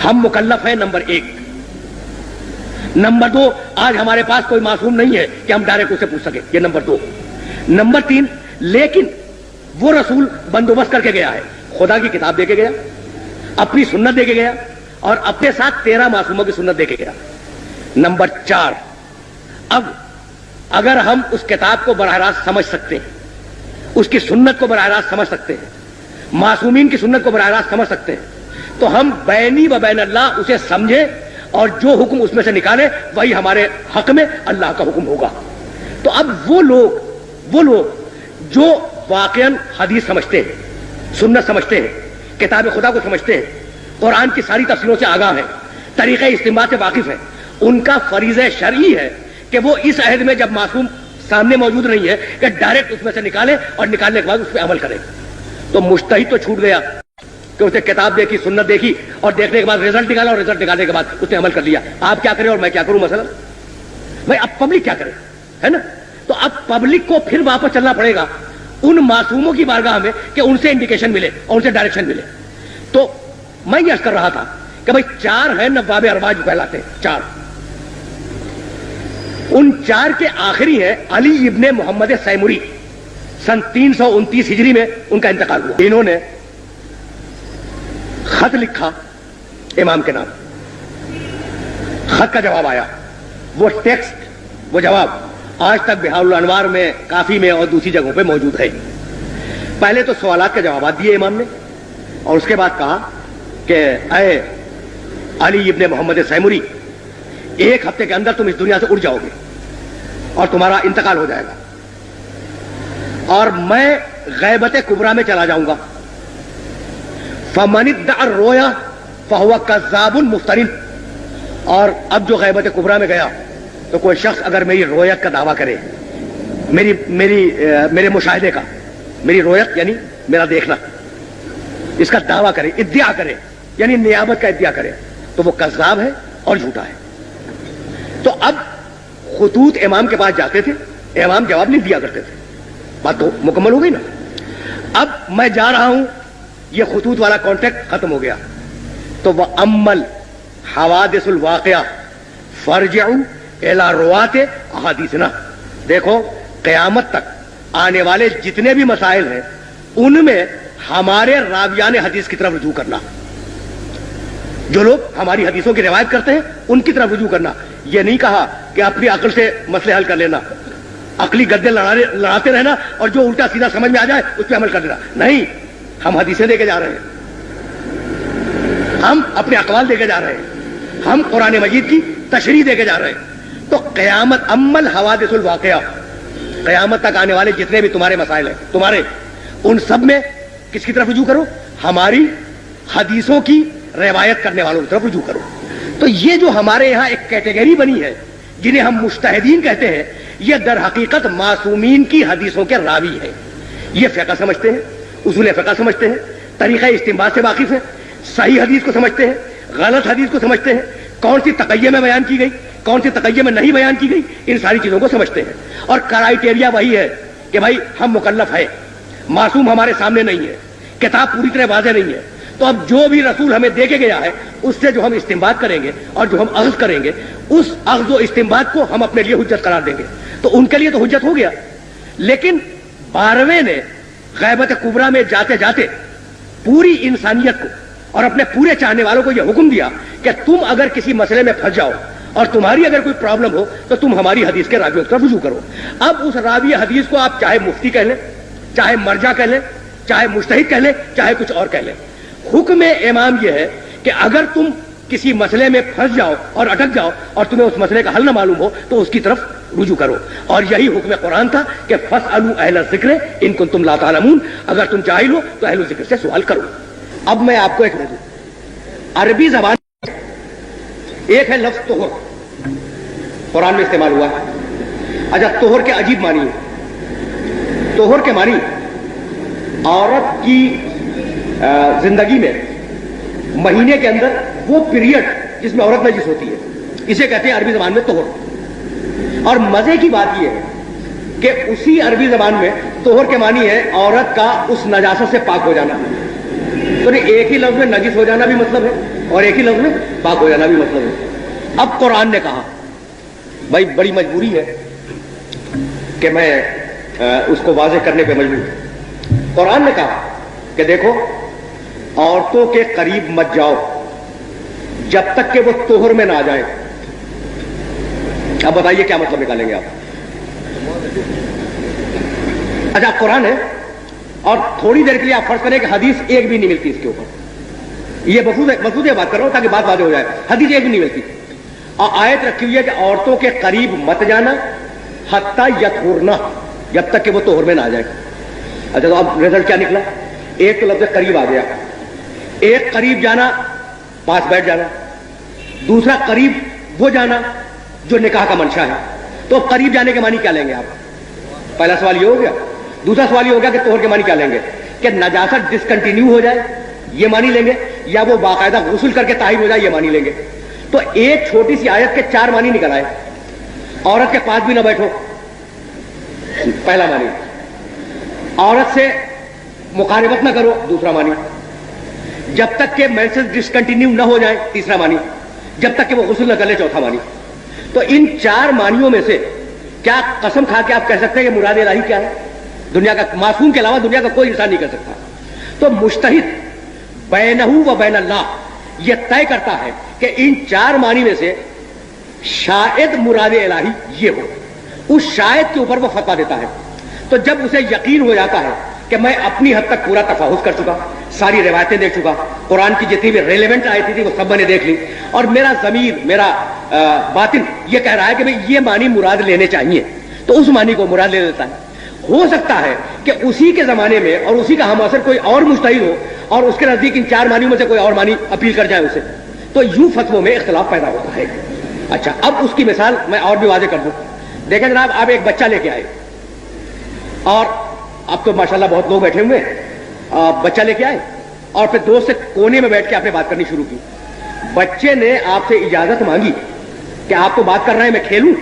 ہم مکلف ہیں، number 1۔ Number 2، آج ہمارے پاس کوئی معصوم نہیں ہے کہ ہم ڈائریکٹ اسے پوچھ سکیں، یہ نمبر 2۔ نمبر 3، لیکن وہ رسول بندوبست کر کے گیا ہے، خدا کی کتاب دے کے گیا، اپنی سنت دے کے گیا، اور اپنے ساتھ 13 معصوموں کی سنت دے کے گیا۔ نمبر 4، اب اگر ہم اس کتاب کو براہ راست سمجھ سکتے ہیں، اس کی سنت کو براہ راست سمجھ سکتے ہیں، معصومین کی سنت کو براہ راست سمجھ سکتے ہیں، تو ہم بینی و بین اللہ اسے سمجھیں اور جو حکم اس میں سے نکالے وہی ہمارے حق میں اللہ کا حکم ہوگا۔ تو اب وہ لوگ جو واقعاً حدیث سمجھتے ہیں، سنت سمجھتے ہیں، کتاب خدا کو سمجھتے ہیں، قرآن کی ساری تفسیروں سے آگاہ ہیں، طریقہ استنباط سے واقف ہیں، ان کا فریضہ شرعی ہے کہ وہ اس عہد میں جب معصوم سامنے موجود نہیں ہے کہ ڈائریکٹ اس میں سے نکالے اور نکالنے کے بعد اس پہ عمل کرے۔ تو مجتہد تو چھوٹ گیا کہ اسے کتاب دیکھی، سنت دیکھی، اور دیکھنے کے بعد رزلٹ نکالا، اور رزلٹ نکالنے کے بعد اس نے عمل کر لیا۔ آپ کیا کریں اور میں کیا کروں مثلا؟ بھائی اب پبلک کیا کرے، ہے نا؟ تو اب پبلک کو پھر واپس چلنا پڑے گا ان معصوموں کی بارگاہ میں کہ ان سے انڈیکیشن ملے اور ان سے ڈائریکشن ملے۔ تو میں یہ عرض کر رہا تھا کہ بھائی 4 ہیں نواب ارواج کہلاتے ہیں، 4۔ ان 4 کے آخری ہے علی ابن محمد سیمری، سن 329 ہجری میں ان کا انتقال ہوا۔ انہوں نے خط لکھا امام کے نام، خط کا جواب آیا، وہ ٹیکسٹ، وہ جواب آج تک بہار الانوار میں، کافی میں اور دوسری جگہوں پہ موجود ہے۔ پہلے تو سوالات کے جوابات دیے امام نے، اور اس کے بعد کہا کہ اے علی ابن محمد سیمری، 1 ہفتے کے اندر تم اس دنیا سے اڑ جاؤ گے اور تمہارا انتقال ہو جائے گا، اور میں غیبت کبریٰ میں چلا جاؤں گا۔ فمن ادعى الرؤيا فهو كذاب مفتر۔ اور اب جو غیبت کبریٰ میں گیا تو کوئی شخص اگر میری رویت کا دعویٰ کرے، میرے مشاہدے کا، میری رویت یعنی میرا دیکھنا، اس کا دعویٰ کرے، ادعا کرے، یعنی نیابت کا ادعا کرے، تو وہ کذاب ہے اور جھوٹا ہے۔ تو اب خطوط امام کے پاس جاتے تھے، امام جواب نہیں دیا کرتے تھے، بات تو مکمل ہو گئی نا۔ اب میں جا رہا ہوں، یہ خطوط والا کانٹیکٹ ختم ہو گیا، تو وہ عمل حوادث الواقعہ فرجعوا الی روات احادیثنا، دیکھو قیامت تک آنے والے جتنے بھی مسائل ہیں ان میں ہمارے راویان حدیث کی طرف رجوع کرنا، جو لوگ ہماری حدیثوں کی روایت کرتے ہیں ان کی طرف رجوع کرنا۔ یہ نہیں کہا کہ اپنی عقل سے مسئلے حل کر لینا، عقلی گدے لڑاتے رہنا اور جو الٹا سیدھا سمجھ میں آ جائے اس پہ عمل کر دینا، نہیں، ہم حدیثیں دے کے جا رہے ہیں، ہم اپنے اقوال دے کے جا رہے ہیں، ہم قرآن مجید کی تشریح دے کے جا رہے ہیں۔ تو قیامت عمل حوادث الواقعہ، قیامت تک آنے والے جتنے بھی تمہارے مسائل ہیں تمہارے، ان سب میں کس کی طرف رجوع کرو؟ ہماری حدیثوں کی روایت کرنے والوں کی طرف رجوع کرو۔ تو یہ جو ہمارے یہاں ایک کیٹیگری بنی ہے جنہیں ہم مجتہدین کہتے ہیں، یہ در حقیقت معصومین کی حدیثوں کے راوی ہیں۔ یہ فقہ سمجھتے ہیں، اصول فقہ سمجھتے ہیں، طریقہ استنباط سے واقف ہیں، صحیح حدیث کو سمجھتے ہیں، غلط حدیث کو سمجھتے ہیں، کون سی تقیہ میں بیان کی گئی، کون سی تقیہ میں نہیں بیان کی گئی، ان ساری چیزوں کو سمجھتے ہیں۔ اور کرائیٹیریا وہی ہے کہ بھائی ہم مکلف ہیں، معصوم ہمارے سامنے نہیں ہے، کتاب پوری طرح واضح نہیں ہے، تو اب جو بھی رسول ہمیں دے کے گیا ہے اس سے جو ہم استنباط کریں گے اور جو ہم اخذ کریں گے، اس اخذ و استنباط کو ہم اپنے لیے حجت قرار دیں گے۔ تو ان کے لیے تو حجت ہو گیا، لیکن 12ویں نے غیبت کبریٰ میں جاتے جاتے پوری انسانیت کو اور اپنے پورے چاہنے والوں کو یہ حکم دیا کہ تم اگر کسی مسئلے میں پھنس جاؤ اور تمہاری اگر کوئی پرابلم ہو تو تم ہماری حدیث کے راویوں کی طرف رجوع کرو۔ اب اس راوی حدیث کو آپ چاہے مفتی کہہ لیں، چاہے مرجع کہہ لیں، چاہے مجتہد کہہ لیں، چاہے کچھ اور کہہ لیں، حکم امام یہ ہے کہ اگر تم کسی مسئلے میں پھنس جاؤ اور اٹک جاؤ اور تمہیں اس مسئلے کا حل نہ معلوم ہو تو اس کی طرف رجوع کرو۔ اور یہی حکم قرآن تھا کہ فاسألوا اہل الذکر ان کنتم لا تعلمون، اگر تم جاہل ہو تو اہل الذکر سے سوال کرو۔ اب میں آپ کو ایک موضوع، عربی زبان ایک ہے لفظ طہر، قرآن میں استعمال ہوا ہے۔ اچھا، طہر کے عجیب معنی ہے۔ طہر کے معنی عورت کی زندگی میں مہینے کے اندر وہ پیریڈ جس میں عورت نجس ہوتی ہے، اسے کہتے ہیں عربی زبان میں طہر۔ اور مزے کی بات یہ ہے کہ اسی عربی زبان میں طہر کے معنی ہے عورت کا اس نجاست سے پاک ہو جانا۔ تو ایک ہی لفظ میں نجس ہو جانا بھی مطلب ہے اور ایک ہی لفظ میں پاک ہو جانا بھی مطلب ہے. اب قرآن نے کہا، بھائی بڑی مجبوری ہے کہ میں اس کو واضح کرنے پہ مجبور ہوں. قرآن نے کہا کہ دیکھو عورتوں کے قریب مت جاؤ جب تک کہ وہ طہر میں نہ آ جائیں. اب بتائیے کیا مطلب نکالیں گے آپ؟ اچھا قرآن ہے اور تھوڑی دیر کے لیے آپ فرض کریں کہ حدیث ایک بھی نہیں ملتی اس کے اوپر. یہ مقصود بات کر رہا ہوں تاکہ بات واضح ہو جائے. حدیث ایک بھی نہیں ملتی اور آیت رکھی ہوئی ہے کہ عورتوں کے قریب مت جانا حتی یطہرن، جب تک کہ وہ طہر میں نہ آ جائے. اچھا تو اب رزلٹ کیا نکلا؟ ایک تو لفظ قریب آ گیا. ایک قریب جانا پاس بیٹھ جانا، دوسرا قریب وہ جانا جو نکاح کا منشا ہے. تو قریب جانے کے معنی کیا لیں گے آپ؟ پہلا سوال یہ ہو گیا. دوسرا سوال یہ ہو گیا کہ طہر کے معنی کیا لیں گے؟ کہ نجاست ڈسکنٹینیو ہو جائے یہ معنی لیں گے، یا وہ باقاعدہ غسل کر کے طاہر ہو جائے یہ معنی لیں گے. تو ایک چھوٹی سی آیت کے 4 معنی نکل آئے. عورت کے پاس بھی نہ بیٹھو پہلا معنی، عورت سے مقاربت نہ کرو دوسرا معنی، جب تک کہ مینسز ڈسکنٹینیو نہ ہو جائے تیسرا معنی، جب تک کہ وہ غسل نہ کر لے چوتھا معنی. تو ان 4 معنیوں میں سے کیا قسم کھا کے آپ کہہ سکتے ہیں کہ مراد الہی کیا ہے؟ دنیا کا معصوم کے علاوہ دنیا کا کوئی انسان نہیں کر سکتا. تو مجتہد بینہ و بین اللہ یہ طے کرتا ہے کہ ان 4 معنی میں سے شاید مراد الہی یہ ہو. اس شاید کے اوپر وہ فتویٰ دیتا ہے. تو جب اسے یقین ہو جاتا ہے کہ میں اپنی حد تک پورا تفاحص کر چکا، ساری روایتیں دیکھ چکا، قرآن کی جتنی بھی ریلیونٹ آئی تھی وہ سب میں نے دیکھ لی، اور میرا ضمیر میرا باطن یہ کہہ رہا ہے کہ بھئی یہ معنی مراد لینے چاہیے، تو اس معنی کو مراد لے لیتا ہے. ہو سکتا ہے کہ اسی کے زمانے میں اور اسی کا ہم اثر کوئی اور مجتہد ہو اور اس کے نزدیک ان 4 معنیوں میں سے کوئی اور معنی اپیل کر جائے اسے، تو یوں فتووں میں اختلاف پیدا ہوتا ہے. اچھا اب اس کی مثال میں اور بھی واضح کر دوں. دیکھیں جناب، آپ ایک بچہ لے کے آئے اور اب تو ماشاءاللہ بہت لوگ بیٹھے ہوئے ہیں، بچہ لے کے آئے اور پھر دوست سے کونے میں بیٹھ کے آپ نے بات کرنی شروع کی. بچے نے آپ سے اجازت مانگی کہ آپ تو بات کر رہے ہیں میں کھیلوں.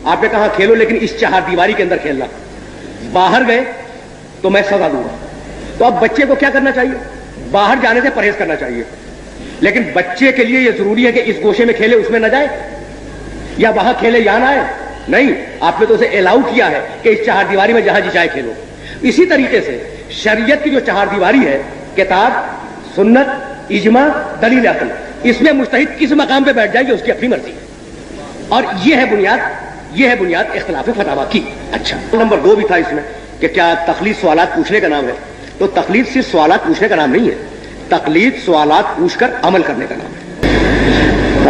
آپ نے کہا کھیلو لیکن اس 4 دیواری کے اندر کھیلنا. باہر گئے تو میں سزا دوں گا. تو اب بچے کو کیا کرنا چاہیے؟ باہر جانے سے پرہیز کرنا چاہیے. لیکن بچے کے لیے یہ ضروری ہے کہ اس گوشے میں کھیلے اس میں نہ جائے، یا وہاں کھیلے یہاں نہ آئے؟ نہیں، آپ نے تو اسے الاؤ کیا ہے کہ اس 4 دیواری میں جہاں جی چاہے کھیلو. اسی طریقے سے شریعت کی جو 4 دیواری ہے، کتاب، سنت، اجماع، دلیل عقل، اس میں مجتہد کس مقام پہ بیٹھ جائے گی اس کی اپنی مرضی ہے. اور یہ ہے بنیاد اختلاف فتاویٰ کی. اچھا نمبر 2 بھی تھا اس میں کہ کیا تقلید سوالات پوچھنے کا نام ہے؟ تو تقلید صرف سوالات پوچھنے کا نام نہیں ہے، تقلید سوالات پوچھ کر عمل کرنے کا نام ہے.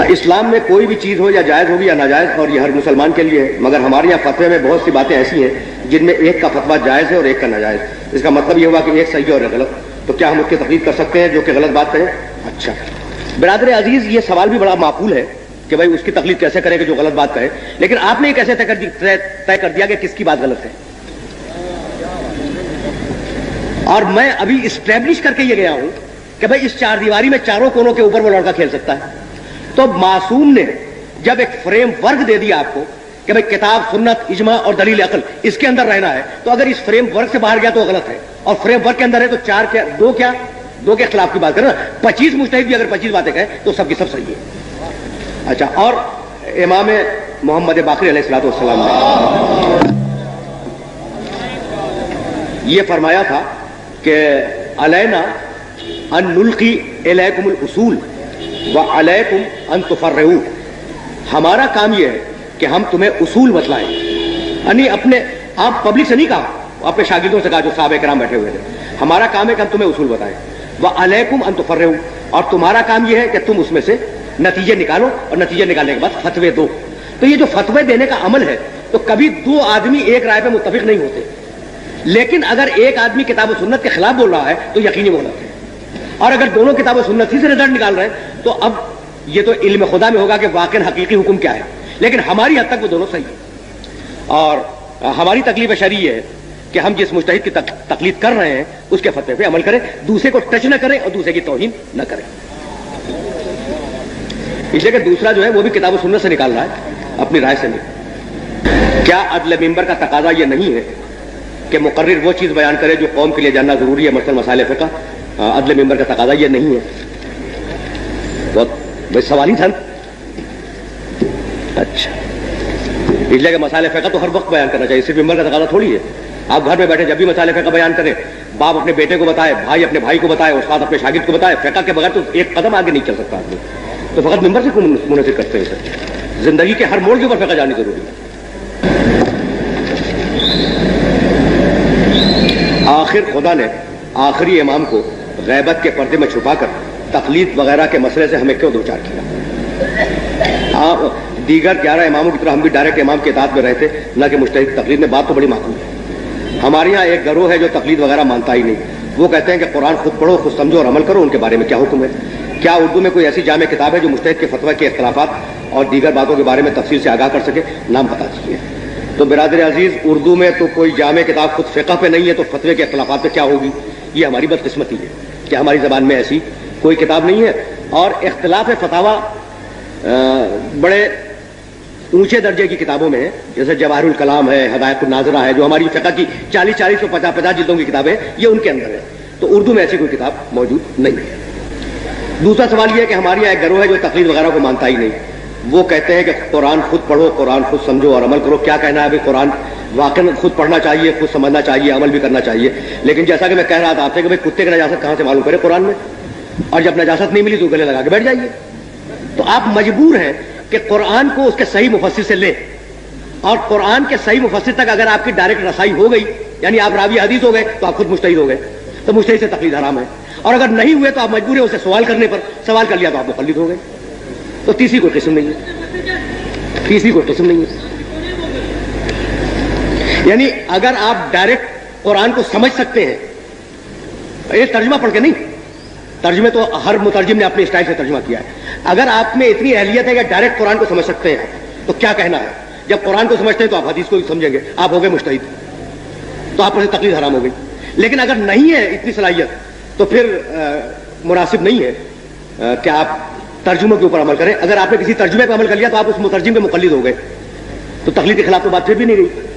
اسلام میں کوئی بھی چیز ہو یا جائز ہوگی یا ناجائز، اور یہ ہر مسلمان کے لیے ہے، مگر ہمارے یہاں فتوے میں بہت سی باتیں ایسی ہیں جن میں ایک کا فتویٰ جائز ہے اور ایک کا ناجائز. اس کا مطلب یہ ہوا کہ ایک صحیح ہے اور ایک غلط. تو کیا ہم اس کی تقلید کر سکتے ہیں جو کہ غلط بات کہیں؟ اچھا برادر عزیز، یہ سوال بھی بڑا معقول ہے کہ بھائی اس کی تقلید کیسے کرے کہ جو غلط بات کہے. لیکن آپ نے یہ کیسے طے کر دیا کہ کس کی بات غلط ہے؟ اور میں ابھی اسٹیبلش کر کے یہ گیا ہوں کہ بھائی اس 4 دیواری میں چاروں کونوں کے اوپر وہ لڑکا کھیل سکتا ہے. تو معصوم نے جب ایک فریم ورک دے دیا آپ کو کہ بھائی کتاب، سنت، اجماع اور دلیل عقل اس کے اندر رہنا ہے، تو اگر اس فریم ورک سے باہر گیا تو غلط ہے، اور فریم ورک کے اندر ہے تو 4 کیا 2 کے خلاف کی بات کرنا. 25 مجتہد بھی اگر 25 باتیں کہیں تو سب کی سب صحیح ہے. اچھا، اور امام محمد باقر علیہ السلام نے یہ فرمایا تھا کہ علینا ان نلقی الیکم الاصول وعلیکم ان تفرعوا. ہمارا کام یہ ہے کہ ہم تمہیں اصول بتلائیں، یعنی اپنے آپ پبلک سے نہیں کہا، اپنے شاگردوں سے کہا جو صحابہ کرام بیٹھے ہوئے تھے. ہمارا کام ہے کہ ہم تمہیں اصول بتائیں. وعلیکم ان تفرعوا، اور تمہارا کام یہ ہے کہ تم اس میں سے نتیجے نکالو اور نتیجے نکالنے کے بعد فتوے دو. تو یہ جو فتوے دینے کا عمل ہے تو کبھی 2 آدمی ایک رائے پہ متفق نہیں ہوتے، لیکن اگر ایک آدمی کتاب و سنت کے خلاف بول رہا ہے تو یقینی غلط ہے، اور اگر دونوں کتاب و سنت ہی سے رزلٹ نکال رہے ہیں تو اب یہ تو علم خدا میں ہوگا کہ واقعی حقیقی حکم کیا ہے. لیکن ہماری حد تک وہ دونوں صحیح ہیں، اور ہماری تکلیف شرعی ہے کہ ہم جس مجتہد کی تقلید کر رہے ہیں اس کے فتوے پہ عمل کریں، دوسرے کو ٹچ نہ کریں اور دوسرے کی توہین نہ کریں. اس لیے کہ دوسرا جو ہے وہ بھی کتاب و سنت سے نکال رہا ہے، اپنی رائے سے نہیں. کیا عدل ممبر کا تقاضا یہ نہیں ہے کہ مقرر وہ چیز بیان کرے جو قوم کے لیے جاننا ضروری ہے، مثلا مسائل فقہ؟ عدل ممبر کا تقاضا یہ نہیں ہے. بہت بھائی سوال ہی تھا. اچھا اس لیے کہ مسائل فقہ تو ہر وقت بیان کرنا چاہیے, صرف ممبر کا تقاضا تھوڑی ہے. آپ گھر میں بیٹھے جب بھی مسائل فقہ بیان کریں, باپ اپنے بیٹے کو بتائے, بھائی اپنے بھائی کو بتائے, استاد اپنے شاگرد کو بتائے, فقہ کے بغیر تو ایک قدم آگے نہیں چل سکتا آدمی. تو فقط ممبر سے منعقد کرتے ہیں سر. زندگی کے ہر موڑ کے اوپر فقہ جانی ضروری ہے. آخر خدا نے آخری امام کو غیبت کے پردے میں چھپا کر تقلید وغیرہ کے مسئلے سے ہمیں کیوں دوچار کیا؟ دیگر 11 اماموں کی طرح ہم بھی ڈائریکٹ امام کے اطاعت میں رہتے, نہ کہ مجتہد تقلید میں. بات تو بڑی معقول ہے. ہمارے یہاں ایک گروہ ہے جو تقلید وغیرہ مانتا ہی نہیں. وہ کہتے ہیں کہ قرآن خود پڑھو, خود سمجھو اور عمل کرو. ان کے بارے میں کیا حکم ہے؟ کیا اردو میں کوئی ایسی جامع کتاب ہے جو مجتہد کے فتویٰ کے اختلافات اور دیگر باتوں کے بارے میں تفصیل سے آگاہ کر سکے؟ نام بتا دیجیے. تو برادر عزیز, اردو میں تو کوئی جامع کتاب خود فقہ پہ نہیں ہے, تو فتوے کے اختلافات پہ کیا ہوگی؟ یہ ہماری بدقسمتی ہے کہ ہماری زبان میں ایسی کوئی کتاب نہیں ہے. اور اختلاف فتاویٰ بڑے اونچے درجے کی کتابوں میں ہے, جیسے جواہر الکلام ہے, ہدایت الناظرہ ہے, جو ہماری فقہ کی 40 اور 50 جلدوں کی کتابیں, یہ ان کے اندر ہے. تو اردو میں ایسی کوئی کتاب موجود نہیں ہے. دوسرا سوال یہ ہے کہ ہمارے یہاں ایک گروہ ہے جو تقلید وغیرہ کو مانتا ہی نہیں. وہ کہتے ہیں کہ قرآن خود پڑھو, قرآن خود سمجھو اور عمل کرو. کیا کہنا ہے ابھی؟ قرآن واقعی خود پڑھنا چاہیے, خود سمجھنا چاہیے, عمل بھی کرنا چاہیے. لیکن جیسا کہ میں کہہ رہا تھا آپ سے کہ بھائی کتے کی نجاست کہاں سے معلوم کرے قرآن میں, اور جب نجاست نہیں ملی تو گلے لگا کے بیٹھ جائیے. تو آپ مجبور ہیں کہ قرآن کو اس کے صحیح مفسر سے لیں, اور قرآن کے صحیح مفسر تک اگر آپ کی ڈائریکٹ رسائی ہو گئی, یعنی آپ راوی حدیث ہو گئے, تو آپ خود مجتہد ہو گئے, تو مجتہد سے تقلید حرام ہے. اور اگر نہیں ہوئے تو آپ مجبور ہیں اسے سوال کرنے پر. سوال کر لیا تو آپ مقلد ہو گئے. تو تیسری کوئی قسم نہیں ہے, تیسری کوئی قسم نہیں ہے. یعنی اگر آپ ڈائریکٹ قرآن کو سمجھ سکتے ہیں, یہ ترجمہ پڑھ کے نہیں, ترجمے تو ہر مترجم نے اپنے اسٹائل سے ترجمہ کیا ہے. اگر آپ میں اتنی اہلیت ہے کہ ڈائریکٹ قرآن کو سمجھ سکتے ہیں, تو کیا کہنا ہے؟ جب قرآن کو سمجھتے ہیں تو آپ حدیث کو سمجھیں گے, آپ ہو گئے مجتہد, تو آپ پر سے تقلید حرام ہو گئی. لیکن اگر نہیں ہے اتنی صلاحیت, تو پھر مناسب نہیں ہے کہ آپ ترجمے کے اوپر عمل کریں. اگر آپ نے کسی ترجمے پہ عمل کر لیا تو آپ اس مترجم پہ مقلد ہو گئے, تو تقلید کے خلاف تو بات پھر بھی نہیں گئی.